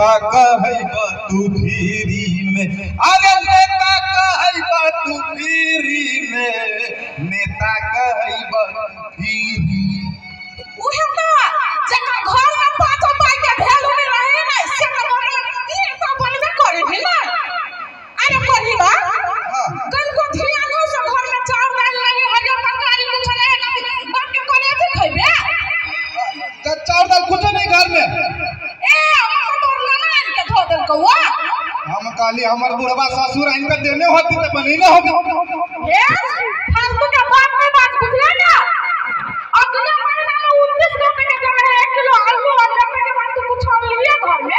नेता कहैबा तू भीरी में, अरे नेता कहैबा तू भीरी में, नेता कहैबा तू भीरी। उहे त जका घर में पाँचों पाई के भेलू में रहे ना से का बोले नेता बनबे करे भी ना। अरे पढ़ी बा कल को ध्यान हो से घर में चाउर दाल नहीं हजो तरकारी कुछ नहीं बाप के करे थे खइबे चाउर दाल कुछ नहीं घर में। ए हमर तो लान के धो देल कौआ। हम कहली हमर बुढ़वा ससुर आइन के देने होती त बनी न होबे। ए फालतू के बात में बात बुझला ना। अगले महीना में 29 रुपए के जगह 1 किलो आलू और 90 के बाद तू कुछ और लिया घर में।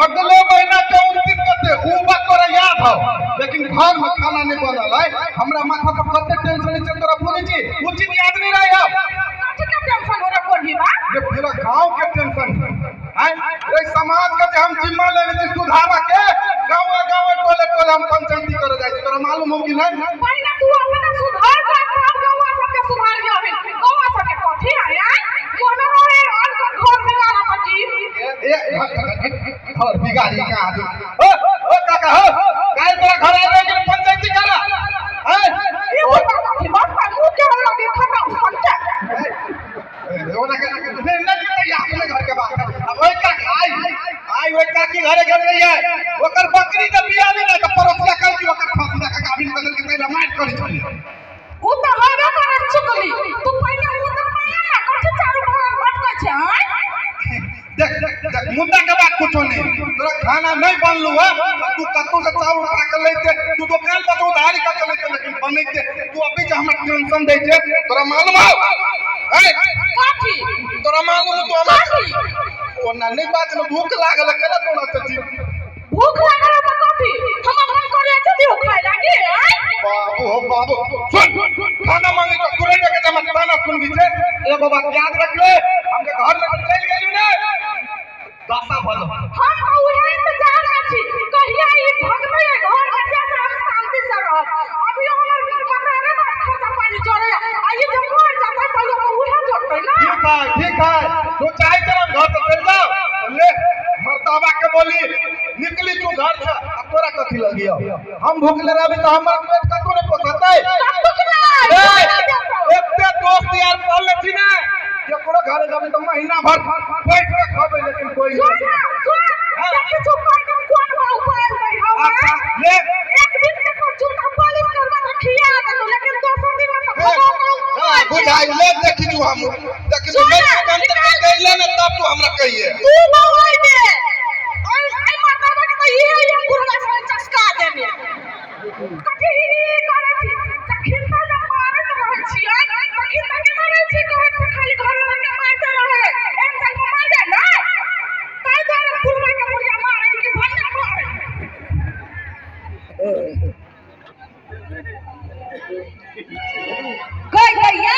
अगले महीना के 29 कते ऊ बात तोरा याद हो, लेकिन घर में खाना नहीं बनल है। हमरा माथा पर कते टेंशन छै तोरा पूरी जी उचित याद नहीं रही हो। कथि के टेंशन हो रे पढ़ी बा। ये पूरा गांव के टेंशन है। ए समाज के जे हम जिम्मा लेने छी सुधारा के गांव गांव टोले टोले हम पंचायती करे जाई तोरा मालूम हो कि नहीं। पहले तू अपना सुधार कर तब गौवा सब के सुधार जाबे। गौवा सब के कथि है कोनो रे अनका घर में गाला पटी ए और बिगाड़ी का आदमी ओ काका हो काहे तोरा घर आवे के पंचायती करा है। ये कथि बात का मुंह के हमरा देखा ना फंटा ओना के नहीं या अपने घर के बात अब ओई का आई ओई का की घरे घर नहीं है ओकर बकरी के बिया नहीं ना परोसिया कर की ओकर फांसी का गाबिन बदल के पहले मार करी छली। उ त होबे करे चुकली तू पहले उ त पाया ना कथि चारू भर भटक छै। देख मुद्दा के बात कुछ नहीं तोरा खाना नहीं बनलू है तू कतौ से चाउर उठा के लेते तू दुकान पर तो उधारी कर के लेते लेकिन बनैते तू अभी जे हमरा टेंशन दे छे तोरा मालूम है ए कथि तोरा मालूम तो हमरा ओना नहीं बात में भूख लागल केना तोरा तो जी भूख लागल त कथि हम अपन करे के दियो खाए लागी। बाबू हो बाबू सुन खाना मांगे तो तुरंत के जमा खाना सुन भी छे एगो बात याद रख ले हमके घर में चल गेलू ना दासा भलो हम उहे इंतजार में छी कहिया ई भगवे घर में जाके हम शांति से रह। अभी हमर मकान में खाता पानी चढ़े आई जब मर जाता त लोग उहे जोड़ते ना। ठीक है तू चाहे तेरा घर से चल जाओ ले मर्दावा के बोली निकली तू घर से अब तोरा कथि लगी हम भूखले रहबे तो हमर पेट कतो ने पोसतै एकते दोस्त यार बोल ले छी ना एकरो घरे जाबे तो महीना भर बैठ के खाबे लेकिन कोई देखि तू कोन उपाय दे हम ले एक दिन के को जूता पॉलिश करवा के खिया दे तो लेकिन दोसर दिन में तो बुझाई ले देखि तू हम देखि तू मेरे काम तक गइले ना तब तू हमरा कहिए तू मोबाइल में आई माता के तो ये गुरला से चस्का देने कथि करे छी तखिन त मारत रहै छी तखिन त के मारै छी कहै छी खाली घर में के मारते रहे एक साल में मार दे ना ताई द्वारा पुरवा के मुड़िया मारे कि भन्ना मारे गैया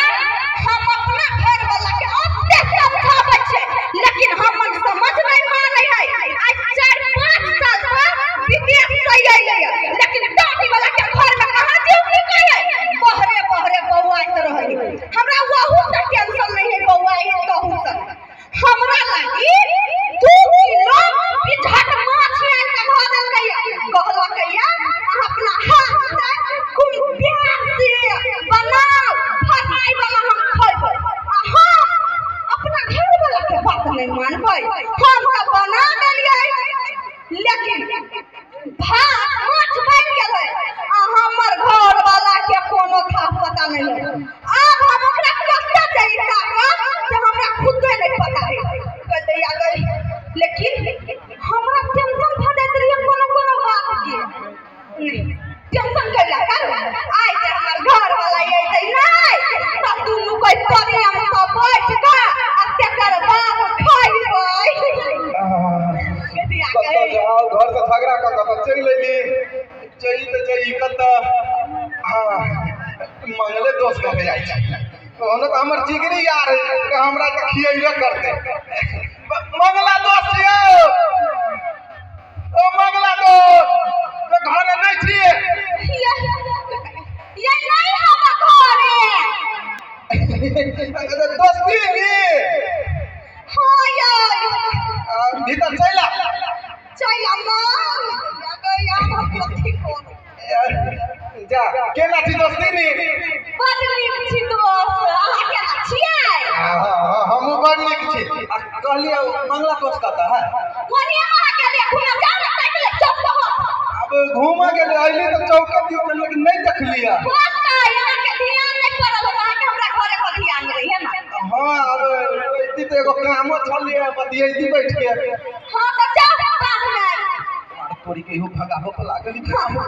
हम अपना घर वाला के ओते समझाबै छै लेकिन हमन समझ नहीं मानै है। आज 4-5 साल तक विदेश से आइए लेकिन दादी वाला के घर में कहां ड्यूटी करे बहरे बहरे बौआइत रहे। हमरा वहु से टेंशन नहीं है बौआई कहू तक हमरा लागी 2 किलो बिझट माछ आन के धो देल गया कहला कहिया अपना हाथ से खूब प्यार से बनाओ फटाई वाला हम खइबो हां अपना घर वाला के बात नहीं मानबै हम त बना देलिए लेकिन भात माछ बन गेलै आ हमर घर वाला के कोनो था पता नहीं है। अब हम ओकरा कत्ता तरीका का से हमरा खुदे नहीं पता है कहते आ गई लेकिन हमरा टेंशन भ जात रही कोनो कोनो बात के नहीं टेंशन कैला कर आई जे हमर घर वाला एतै नहीं त दुनु कोई परी हम सब बैठ के आ तेकर बाद खाइबै कहते आ गई जाओ घर से झगड़ा कर के चल लेली चली तो चली कत हां मंगले दोस्त के जाई छै तो हम तो हमर जिगरी यार है हमरा के खियैबे करते मंगला दोस्त यो ओ मंगला दोस्त तो घर नहीं छी ये नहीं हम घरे दोस्ती नी हां यार भीतर चला जा केना छी दोस्ती नी बड नीक छी दोस्त अहाँ केना छियै हम बड़ नीक छी कहलिए मंगला दोस्त कत है कोनिया महा के लिए घुमा जाओ ना साइकिल चौक पर अब घूमा के आइली तो चौका दियो लेकिन नहीं देखलिया बात का यहाँ के ध्यान नहीं पड़ल होगा कि हमरा घरे पर ध्यान रही है ना हां अब इति तो एगो कामो छलिए बतियैती बैठ के हां तो जाओ बात में तोरी के हो भगाबो को लागल जाओ ना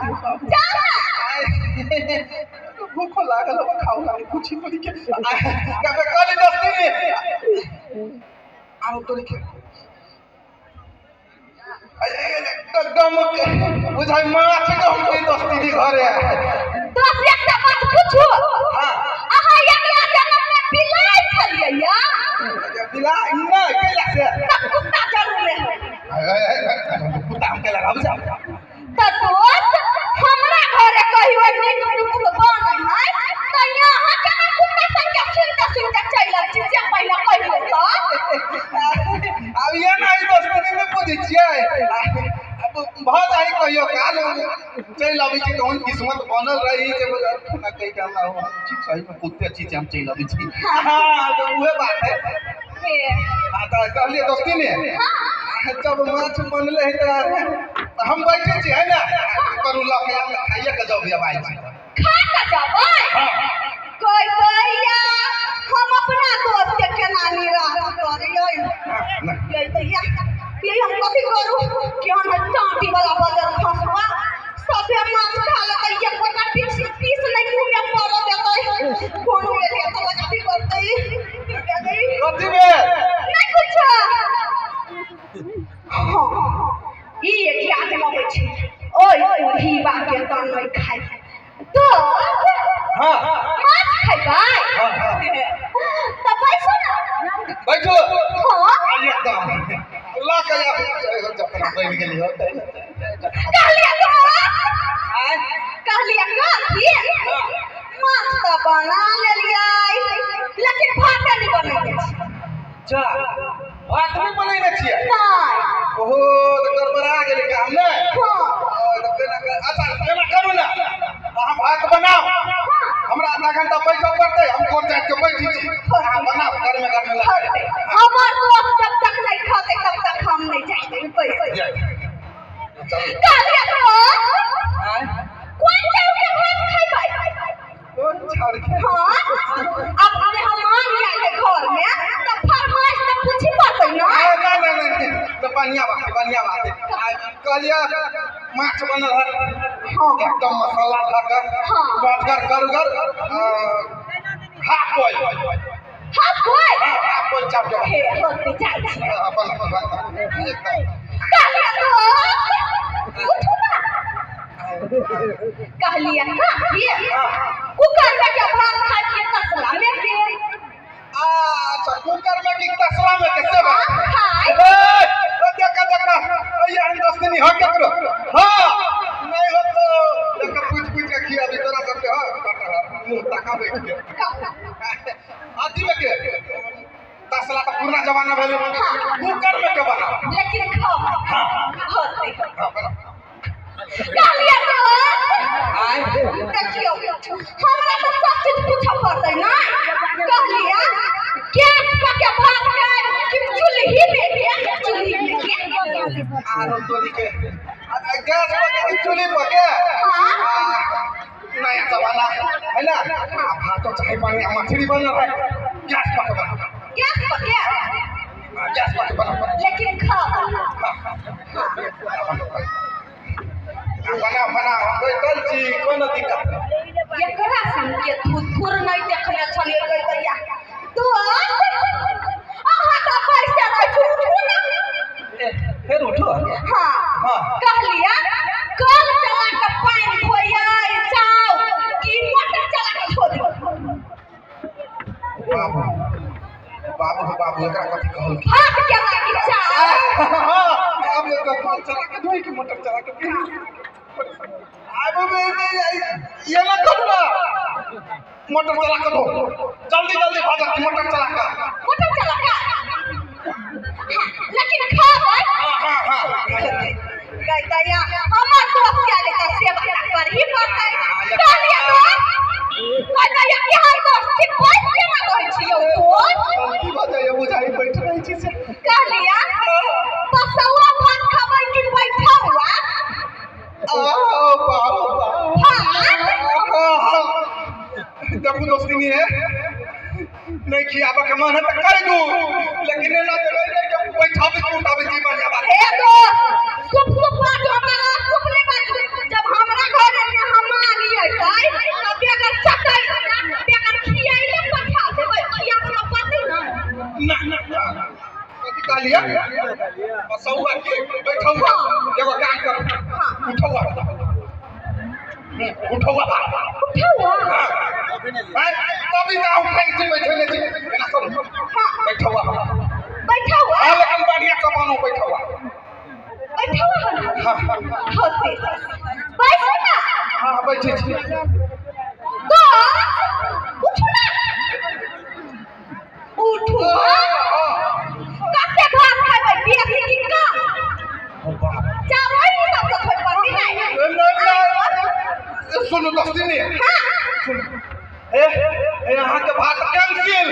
भूख लागल हो खाओ ना कुछ ही के कबे काली दोस्ती ने आओ तोरी के एकदम बुझाई माछ के हम कोई दोस्ती दी घरे दोस्त एकटा बात पूछू हां अहाँ एकला जन्म में बिलाई छलिए या बिला ना केला से कुत्ता जरूर है कुत्ता हम के लगाब जा त दोस्त हमरा घरे कहियो नीक नुक बन है त यहाँ केना कुत्ता संग सुनते चल छी से पहले कहियो त अब ये नहीं दोस्ती में पूछी छिए अब बहुत आई कहियो काल चल आबी छी तोन किस्मत बनल रही जे ना कहि के ना हो ठीक सही में कुत्ते चीज हम चल आबी छी हां तो उहे बात है हां तो कहलिए दोस्ती ने जब माछ बनले है तो हम बैठे छी है ना करू ला खाइए के जब आबै छी खा के जबै कोई भैया हम अपना दोस्त के केना निराश करियै ये हम कथी करू कि हम टाटी वाला बदल खसवा सबे माछ खा ले एक गोटा पीस नहीं मुंह में पड़ देतै फोन में ले तो कथी करतै कथी में नहीं कुछ ई एक याद लगे छै ओए ही बात के तन नहीं खाइ तो हां माछ खैबै त बैसो ना बैठो हां एकदम ला के जपना बैठ गेली हो कहलिए तो कहलिए कथी माछ तो बना लेलियै लेकिन भात नहीं बनेलियै जा भात नहीं बनेने छिए नहीं ओहो तो गड़बड़ा गेल काम ने अच्छा केना करू ना अहाँ भात बनाओ हमरा आधा घंटा बैठो पड़ते हम कोन जाट के बैठी छी अहाँ बनाओ घर में लगे हमार दोस्त जब तक नहीं खाते तब तक हम नहीं जाएंगे पैसे कहलिए तो कौन चाउ के भात खैबै कौन छाड़ के हां अब हम मान आए घर में तो फरमाइश तो पूछी पड़तै ना नहीं तो बढ़िया बात कहलिए माछ बनल है एकदम मसाला लगाकर बाटकर करुगर हाफ बॉयल चाप के हे होते जाए अपन एकदम कहलिए तो उठो ना कहलिए ये कुकर में के भात खा के तसला में के अच्छा कुकर में की तसला में कैसे खाए देखा ये हम दोस्ती हो क्या करो हां नहीं हो तो देखा पूछ के खिया भी तोरा सबके हां मुंह तका बैठ के आदि में के तसला तो पुराना जमाना भेले कुकर में के बना लेकिन खाओ होते हां बना कहलिए तो देखियो हमरा तो सब चीज पूछा पड़तै ना कहलिए गैस पर के भात खाए कि चूल्ही में के आरो तोरी के गैस पर के चूल्ही पर के नया जमाना है ना भातो चाहे पानी मछली बन रहा है गैस पर बना गैस पर बना लेकिन खा बना बैठल छी कोनो दिक्कत एकरा संग के थुथुर नहीं देखले छलिए गइया तो आहा का पैसा रखू ना फिर उठो हां कहलिया कल चला के पानी धोइए जाओ कि मोटर चला के धो दे बाबू एकरा कथि कहल हाथ के लागी चाव अब एक कल चला के धोई के मोटर चला के अब ये ना करो ना मोटर चला के दो जल्दी भाग मोटर चला का लेकिन खाबै हां कहता या हमार दोस्त के लेकर सेवा कर ही देखू दोस्ती नहीं है नहीं खियाबा के मन है तो कर दू लेकिन ना तो के बैठावे के उठावे जी बन जाबा हे तो सुप बात हमारा सुप ले बात जब हमरा घर में हम आ लिए ताई तब अगर चकै अगर खियाइले पठा देबै खिया के पति ना ना कथि कह लिया बसौआ के बैठौआ एगो काम कर उठौआ उठौआ उठौआ तभी ना उठाई से बैठे ले जी ना करो बैठौआ बैठौआ लेकिन बढ़िया कमानो बैठौआ बैठौआ हां होते बैठ ना हां बैठे छी तो उठना उठो कते भात खाबै बिया की का चावल ही सब थोड़ी पड़ती नहीं सुनो दोस्ती नहीं हां यहाँ के भात कैंसिल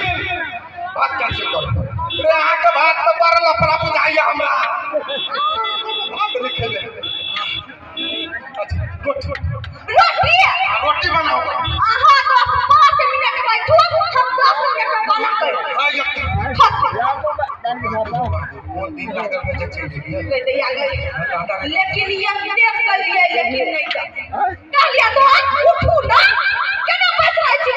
करो यहाँ के भात तो बड़ा लफड़ा बुझाइए हमरा भात नहीं खेले रोटी बनाओ आहा तो 5 मिनट बैठो हम 10 मिनट में बना कर वो दिन लागल में जे चल लेकिन ये देख कर लिए लेकिन नहीं कहलिया तो उठू ना केना बैठ रही छी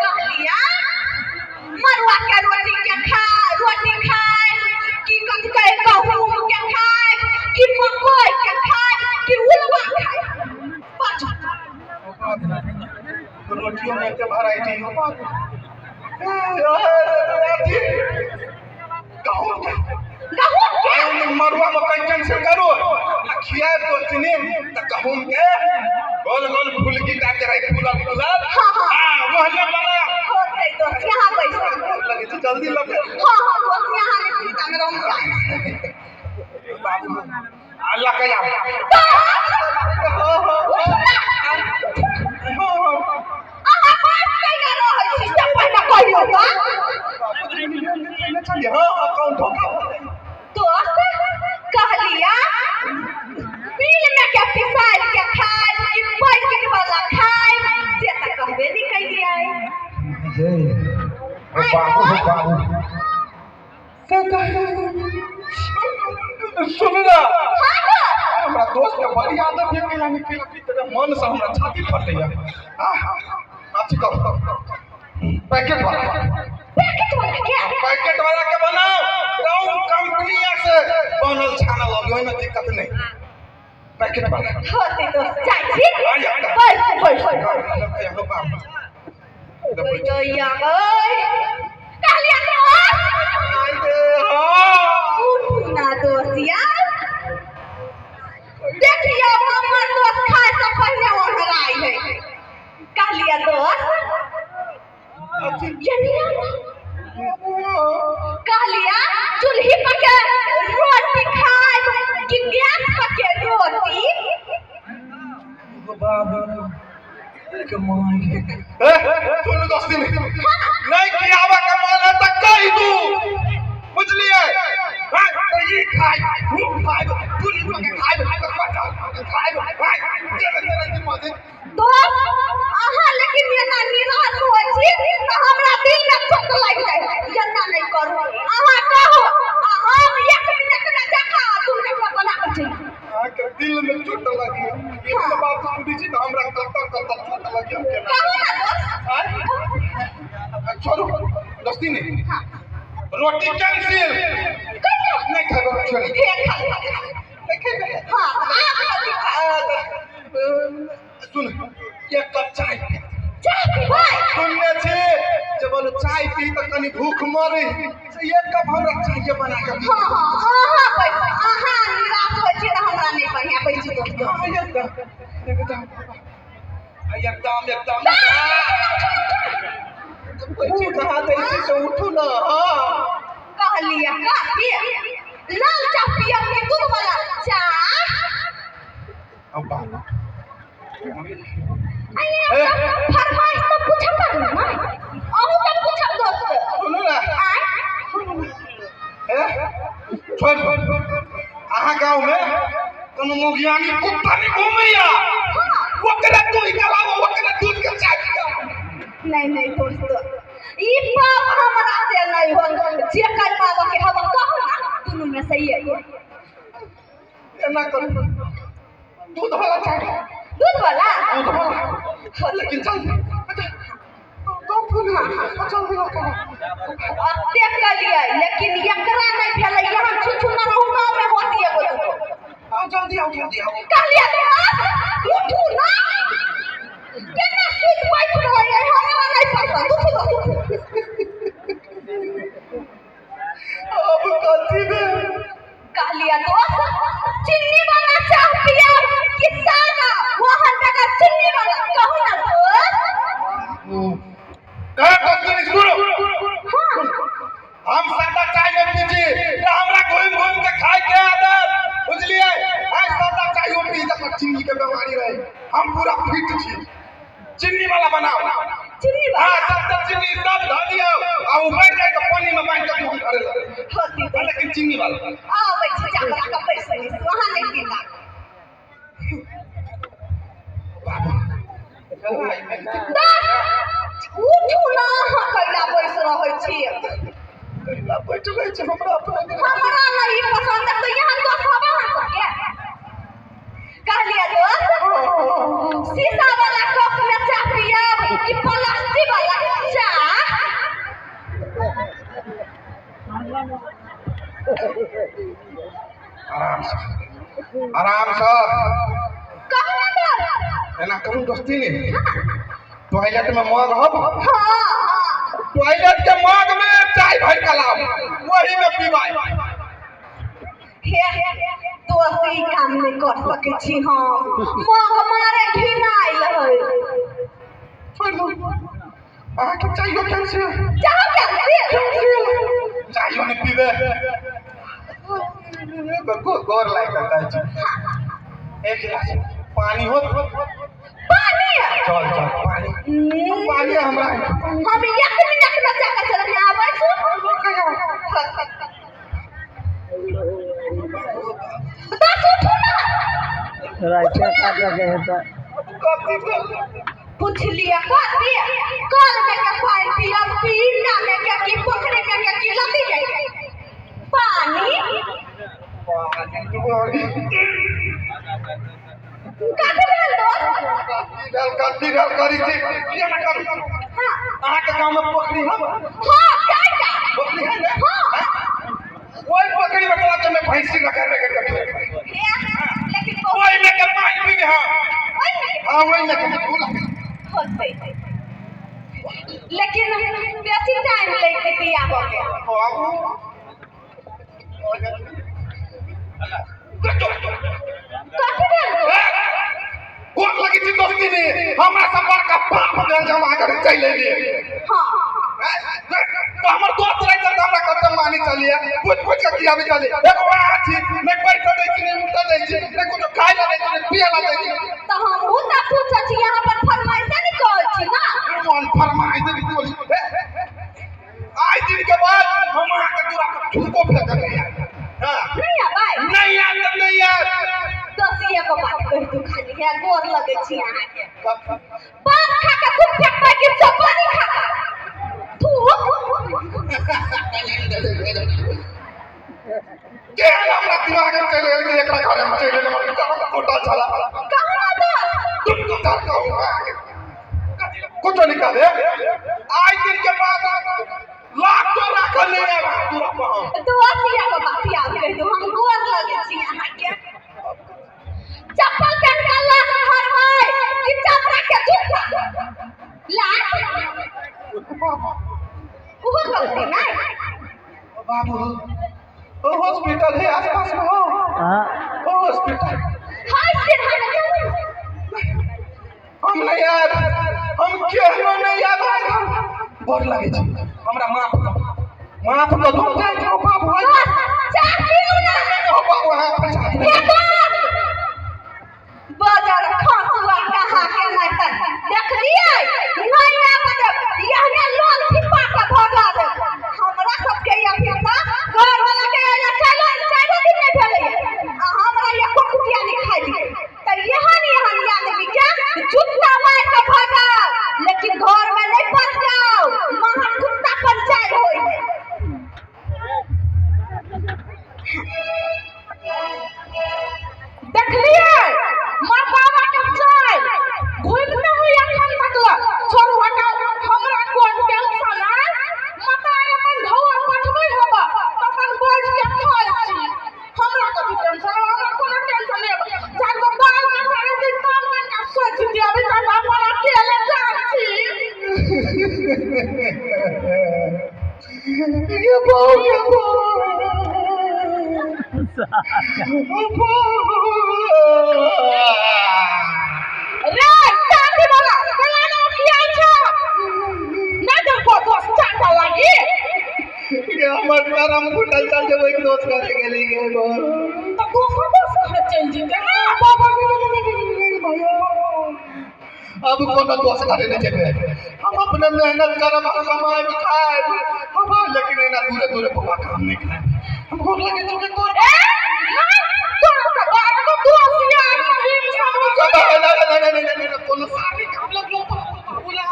कहलिया मरुआ के रोटी खाए कि कथि कहे गहूम के खाए कि मकई के खाए कि उलवा खाए पाँच रोटियों में के वैरायटी गहूम के मरुआ मकई कैंसिल करो खिया तो चने गहूम के गोल गोल फूल की काट रही फूला हां मोहल्ला बना होते तो यहाँ पैसा लगे तो जल्दी लगे हां दोस्त यहाँ ने सीता में रह जाए बाबू अल्लाह का याद आहा बात कइला रहै छी सब पहिने कहियो तो चलिए हां अकाउंट होगा दोस्त कहलिया बिल में के पिसाइल के खाए कि पैकेट वाला खाए से त कहबे नहीं कइलिया बाबू सुन ना हमरा दोस्त के बड़ी आदत है केला में केला पी तेरे मन से हमरा छाती फटैया अच्छी कहो पैकेट वाला के बनाओ राउंड कंपनी से बनल छानल अब ओइ में दिक्कत नहीं पैकेट वाला होते तो चाची बस तो या गई कहलिया तो उठू ना दोस्तिया देखियो हमर दोस्त खाए से पहले ओहराई है कहलिया दोस्त जनिया कहलिया चूल्ही पर के रोटी खाए कि गैस पर के रोटी बाबू के मान सुन दोस्ती नहीं खियावा के मान है तो कह दू बुझलिए ये खाए चूल्ही पर के खाए दोस्त अहाँ लेकिन ये ना निराश हो छी तो हमरा दिल में चोट लग जाए जन्ना नहीं करू अहाँ कहो हम 1 मिनट में देखा 2 मिनट में बना के छी के दिल में चोट लगी ये तो बात सुनी छी तो हमरा कत चोट लगी हम के कहो ना दोस्त छोड़ो दोस्ती नहीं रोटी कैंसिल नहीं खाओ छोड़ फिर खा हां सुन एक कप चाय चाय पी भाई सुनने छे जब बोलो चाय पी तो कनी भूख मरे एक कप हमरा चाहिए बना के हां अहाँ निराश हो छी तो हमरा नहीं बढ़िया पैसे एकदम पैसे कहाँ दे से उठू ना कहलिया का लाल चाय पिया के दूध वाला चाय अब फरमाइश तो पूछा कर ना अहू तो पूछा दोस्त सुनो ना छोड़ अहाँ गाँव में कोनो मुगियानी कुत्ता नहीं घूमैया ओकरा तू निकलाओ ओकरा दूध के चाय पिया नहीं दोस्त ई पाप हमरा से नहीं हो जे कर पावा के हम कहू ना दोनों में सही है एना कर दूध वाला चाय दूध वाला लेकिन चल कम फुला चल दिला का देख लिए लेकिन एकरा नहीं भेलै यहाँ छुछु ना रहू गांव में होती है को आओ जल्दी आओ कहलिए तो उठू ना केना सुत बैठ रहे है हमरा नहीं पता उठू अब कथी में कहलिए दोस्त चिन्नी वाला चाह पिया कि सादा मोहन का चिन्नी वाला कहू ना दोस्त सुनो हम सादा चाय में पीछे हमरा घूम के खाए के आदत बुझलिए आज सादा चाय में पी तक चिन्नी के बीमारी रहे हम पूरा फिट छी चिन्नी वाला बनाओ चिन्नी हां वाला सब चिन्नी सब धो दियो आ उबर जाए तो पानी में बांध के मुंह करे होती है लेकिन चिन्नी वाला आओ बैठ जा हमरा का पैसा नहीं वहां नहीं पीता उठू ना कैला बैस रहै छी बैठ गए छै हमरा अपना हमरा नहीं पसंद है तो यहाँ तो खावा ना सके कहलिए दोस्त शीशा वाला कप में चाय पियब कि प्लास्टिक वाला चाय आराम से कहू ना दोस्त एना करू दोस्ती ने टॉयलेट में मग हब हां टॉयलेट के मग में चाय भर के लाओ वही में पीबाई हे दोस्त ई काम नहीं कर सके छी हम मग मारे घिनाइल है छोड़ दो आके चाहिए कैंसिल जाओ कैंसिल चाहिए ने पीबे गोर लाइक करता है एक गिलास पानी हो पानी चल पानी पानी हमरा हम एक मिनट में जाकर चले आबै छु बस उठो ना राइटे काट लगे है तो पूछ लिया कथी कल में के पानी पिया पीना में के की पोखरे में के की लती जाए पानी काटे भेल दोस्त कथी गल करी थी ये ना करू हां अहाँ के गांव में पोखरी है हां काटा पोखरी है ना हां ओई पोखरी में चला के मैं भैंसी लगा के लेकिन ओई में के पानी पीबे हां हां ओई में के बोला लेकिन बेसी टाइम लेके पिया होगे बाबू कथी भेल गोर लगी थी दोस्ती ने हमरा सब बड़का पाप दे जमा कर चल लिए हां तो हमर दोस्त रह त हमरा कदम मानी चलिए पूछ के किया भी चली एगो वहां छी नहीं बैठ दे छी नहीं उठ दे छी नहीं कुछ खाए ला दे छी पिए ला दे छी तो हम उ ना पूछ छी यहां पर फरमाइश नहीं कहै छी ना मन फरमाइश दी बोली आज दिन के बाद हम अहाँ के दूरा पर झुको फेंक के हां नहीं आबै नहीं यार नहीं यार दसिया को बात कह तू खाली है गोर लगे छी यहां के बाप खा के तू फेंकबा के सब पानी खा तू के हमरा दिमाग में चले गए एकरा घरे में चले गए मतलब फोटो चला कहू ना तो तुम तो डर कहूंगा कुछ नहीं कर दे आज दिन के बाद लाख तो रख ले दूरा पर दसिया को बात याद कर दो हम गोर लगे छी यहां के चप्पल पहन के ला हरवाई कि चपरा के जूता ला वो गलती नहीं बाबू ओ हॉस्पिटल है आसपास में हो हाँ ओ हॉस्पिटल हाय सिर हम हम नहीं यार हम केहनो नहीं याद आए बोर लगे छी हमरा माफ कर दो बाबू चाहती हूं ना बाबू हां बाजार खसुआ कहा के नहीं तक देख लिए नहीं ना मतलब यहने लोन छिपा के भगा दे हमरा सब के ये फिरता घर वाला के चलो रे टाटी वाला कलाना किया छ ना तो फोटो चाटा लागी हमर करम फुटल चल जब एक दोस्त करे गेली गे गो तो दोस्त घर चल जीते ना बाबा अब कोनो दोस्त करे नहीं जेबे हम अपने मेहनत करब कमाए खाए हम लेकिन ना दूर दूर बाबा काम नहीं खाए हम घर लगे चुके तोर ए ना तो का बात को दोस्तिया नहीं समझ नहीं कोनो सारी काम लग लो बोला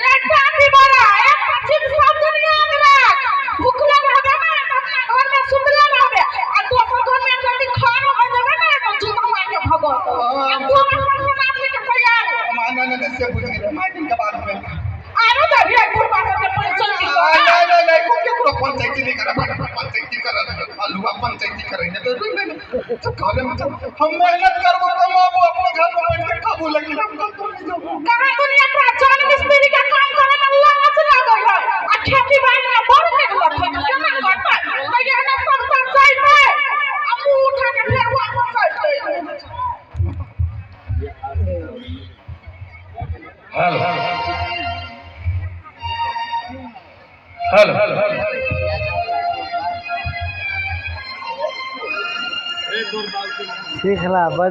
रे टाटी वाला एक पचिन सब दुनिया में रख भूखला रहबे ना अपना घर में सुतला रहबे आ दोसर घर में जल्दी खाना हो जाबे ना तो जूता मार के भगो अब तू अपन आदमी के तैयार माना ने से बुझ गए माइन के बाद में आरो त रे गुरबा से परिचय की नहीं को के पूरा पंचायती नहीं करे पंचायती करे अलुआ पंचायती करे नहीं तो घर में हम मेहनत करबो कमाबो अपने घर में बैठ के खाबो लेकिन हम तो नहीं जाबो कहां दुनिया का जान मिस्त्री का काम करे में लाज लागल है आ खेती बाड़ी में बड़ निक लखन केना करता मैं ना संसार जाई पे आ मुंह उठा के फेर वापस आ जाई हेलो सीखला बड़